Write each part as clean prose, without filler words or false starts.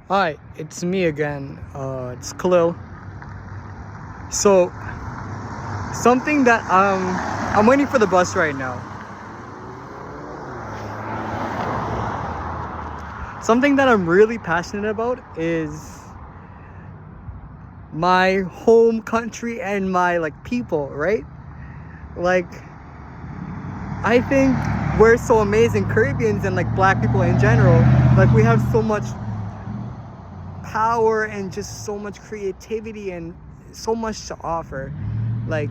Hi, it's me again. It's Khalil. So, something that I'm waiting for the bus right now. Something that I'm really passionate about is my home country and my people, right? Like, I think we're so amazing, Caribbeans and black people in general. Like, we have so much power and just so much creativity and so much to offer. Like,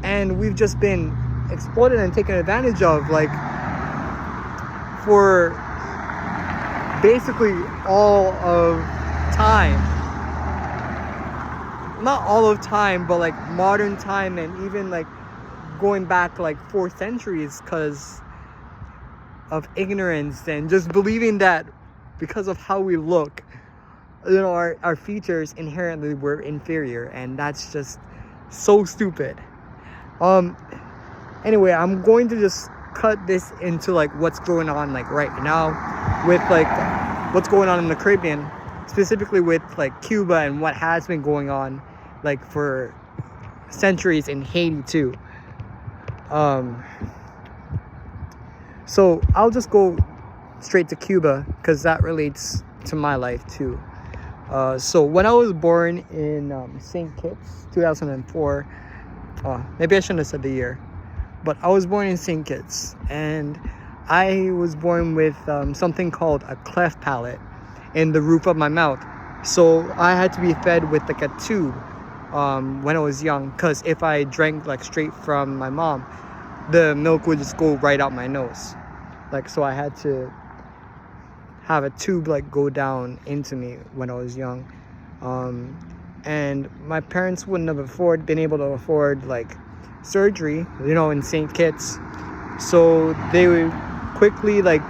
and we've just been exploited and taken advantage of for basically all of time. Not all of time, but modern time, and even going back 4 centuries, because of ignorance and just believing that because of how we look, our features inherently were inferior, and that's just so stupid. Anyway, I'm going to just cut this into what's going on right now with what's going on in the Caribbean, specifically with Cuba and what has been going on for centuries in Haiti too. So I'll just go straight to Cuba because that relates to my life too. So when I was born in St. Kitts, 2004, maybe I shouldn't have said the year, but I was born in St. Kitts, and I was born with something called a cleft palate in the roof of my mouth. So I had to be fed with a tube when I was young, because if I drank straight from my mom, the milk would just go right out my nose. So I had to have a tube go down into me when I was young. And my parents wouldn't have been able to afford surgery, in St. Kitts. So they would quickly they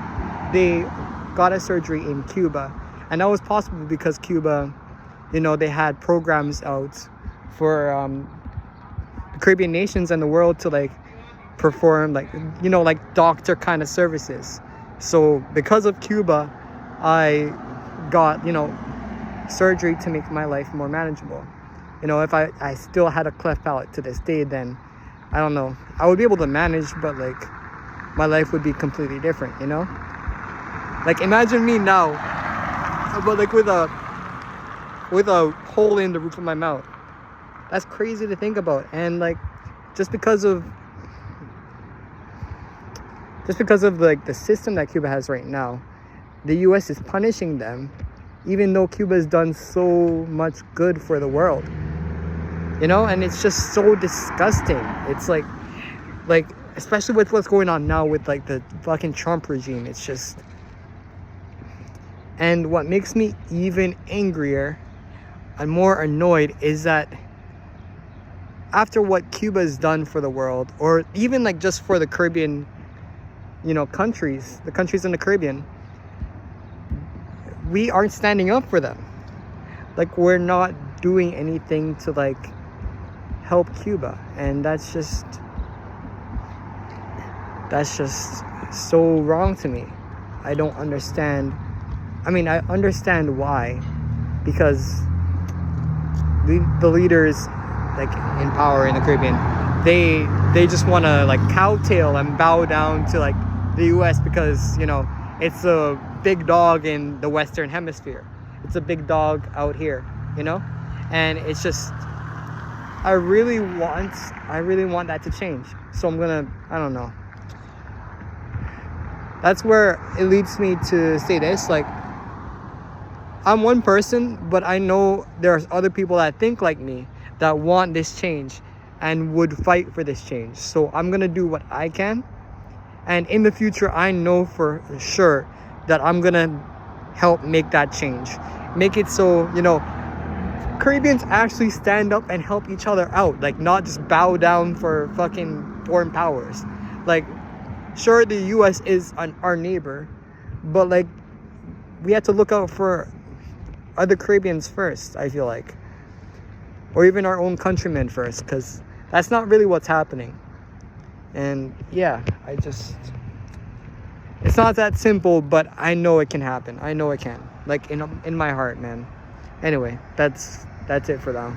got a surgery in Cuba, and that was possible because Cuba, they had programs out for the Caribbean nations and the world to perform doctor kind of services. So because of Cuba, I got surgery to make my life more manageable. If I still had a cleft palate to this day, then I don't know, I would be able to manage, but my life would be completely different. Imagine me now, but with a hole in the roof of my mouth. That's crazy to think about. And just because of the system that Cuba has right now, the US is punishing them, even though Cuba has done so much good for the world. And it's just so disgusting. It's especially with what's going on now with the fucking Trump regime. It's just, and what makes me even angrier and more annoyed is that after what Cuba has done for the world, or even just for the Caribbean, countries, the countries in the Caribbean, we aren't standing up for them. We're not doing anything to help Cuba, and that's just so wrong to me. I don't understand. I mean, I understand why, because the leaders in power in the Caribbean, they just want to cowtail and bow down to the US, because it's a big dog in the Western Hemisphere. It's a big dog out here, and it's just, I really want that to change. So I don't know. That's where it leads me to say this, I'm one person, but I know there's other people that think like me, that want this change and would fight for this change. So I'm gonna do what I can, and in the future I know for sure that I'm gonna help make that change. Make it so, Caribbeans actually stand up and help each other out, not just bow down for fucking foreign powers. Sure, the US is our neighbor, but we have to look out for other Caribbeans first, I feel or even our own countrymen first, because that's not really what's happening. And yeah, it's not that simple, but I know it can happen. I know it can. like in my heart, man. Anyway, that's it for now.